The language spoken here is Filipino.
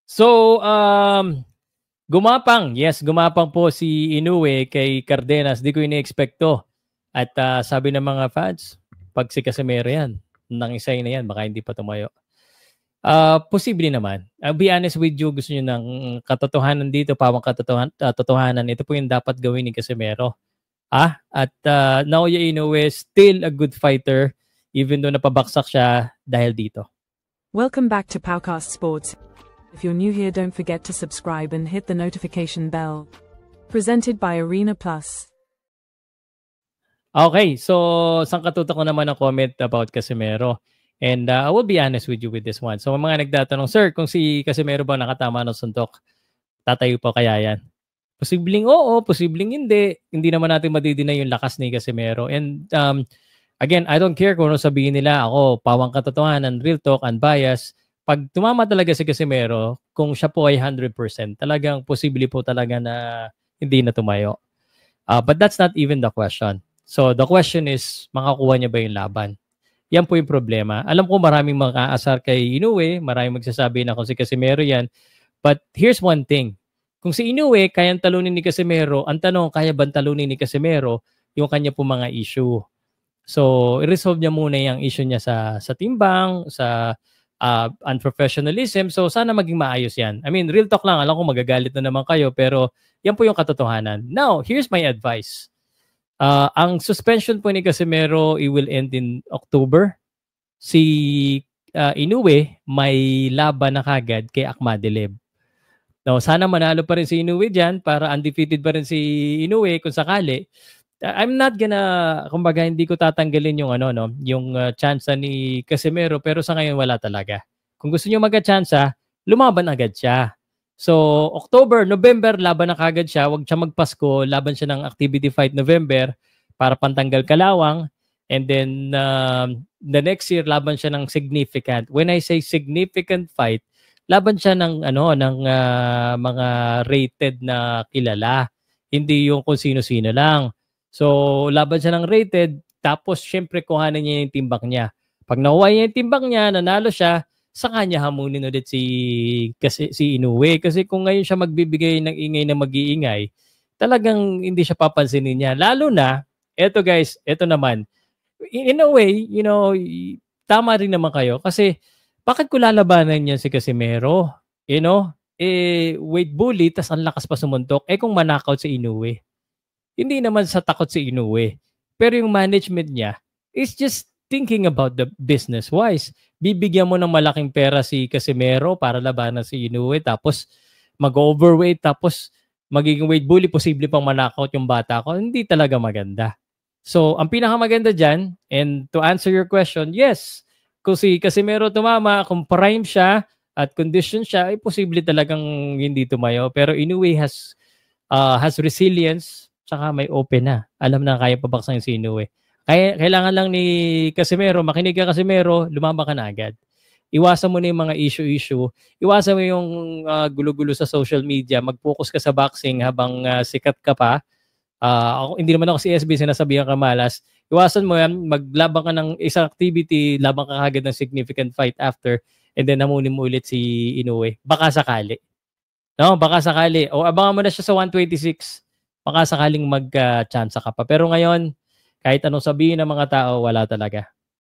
So, gumapang. Yes, gumapang po si Inoue kay Cardenas. Di ko ini-expect to. At sabi ng mga fans, pag si Casimero yan, nang isay na yan, baka hindi pa tumayo. Posible naman. I'll be honest with you, gusto nyo ng katotohanan dito, pawang katotohanan. Ito po yung dapat gawin ni Casimero. At Naoya Inoue still a good fighter even though napabaksak siya dahil dito. Welcome back to Powcast Sports. If you're new here, don't forget to subscribe and hit the notification bell. Presented by Arena Plus. Okay, so saan katutok ko naman ang comment about Casimero. And I will be honest with you with this one. So mga nagtatanong, sir, kung si Casimero ba nakatama ng suntok, tatayo pa kaya yan? Posibleng oo, posibleng hindi. Hindi naman natin madidinay yung lakas ni Casimero. And again, I don't care kung ano sabihin nila. Ako, pawang katotohanan, real talk, unbiased. Pag tumama talaga si Casimero, kung siya po ay 100%, talagang posible po talaga na hindi na tumayo. But that's not even the question. So the question is, makakuha niya ba yung laban? Yan po yung problema. Alam ko maraming makaasar kay Inoue, maraming magsasabi na kung si Casimero yan. But here's one thing. Kung si Inoue, kayang talunin ni Casimero, ang tanong, kaya ba talunin ni Casimero yung kanya po mga issue? So, i-resolve niya muna yung issue niya sa timbang, sa unprofessionalism. So, sana maging maayos yan. I mean, real talk lang. Alam ko magagalit na naman kayo, pero yan po yung katotohanan. Now, here's my advice. Ang suspension po ni Casimero, it will end in October. Si Inoue, may laban na kagad kay Akhmadileb. No, sana manalo pa rin si Inoue dyan para undefeated pa rin si Inoue kung sakali. I'm not gonna, kumbaga hindi ko tatanggalin yung yung chance ni Casimero, pero sa ngayon wala talaga. Kung gusto niyo magka-chance, lumaban agad siya. So, October, November, laban na kagad siya. Huwag siya magpasko, laban siya ng activity fight November para pantanggal kalawang. And then, the next year, laban siya ng significant. When I say significant fight, laban siya ng mga rated na kilala. Hindi yung kung sino-sino lang. So, laban siya ng rated, tapos syempre kuhanin niya yung timbang niya. Pag nakuha niya yung timbang niya, nanalo siya, sa kanya hamunin ulit si Inoue. Kasi kung ngayon siya magbibigay ng ingay na mag-iingay, talagang hindi siya papansinin niya. Lalo na, eto guys, eto naman, in a way, tama rin naman kayo. Kasi, bakit ko lalabanan niya si Casimero? Weight bully, tas ang lakas pa sumuntok. Kung manakaut si Inoue. Hindi naman sa takot si Inoue. Pero yung management niya is just thinking about the business-wise. Bibigyan mo ng malaking pera si Casimero para labanan si Inoue, tapos mag-overweight, tapos magiging weight bully, posible pang manakaut yung bata ko. Hindi talaga maganda. So, ang pinakamaganda dyan, and to answer your question, yes, kung si Casimero tumama, kung prime siya at condition siya, ay posible talagang hindi tumayo. Pero Inoue has resilience, tsaka may open na. Alam na kaya pabaksan si Inoue. Kailangan lang ni Casimero, makinig ka Casimero, lumamba ka na agad. Iwasan mo na yung mga issue-issue. Iwasan mo yung gulo-gulo sa social media. Mag-focus ka sa boxing habang sikat ka pa. Hindi naman ako si SB, sinasabihan ka malas. Iwasan mo yan, maglaban ka ng isang activity, laban ka agad ng significant fight after, and then hamunin mo ulit si Inoue. Baka sakali. No, baka sakali. O abangan mo na siya sa 126. Baka sakaling mag-chance ka pa. Pero ngayon, kahit anong sabihin ng mga tao, wala talaga.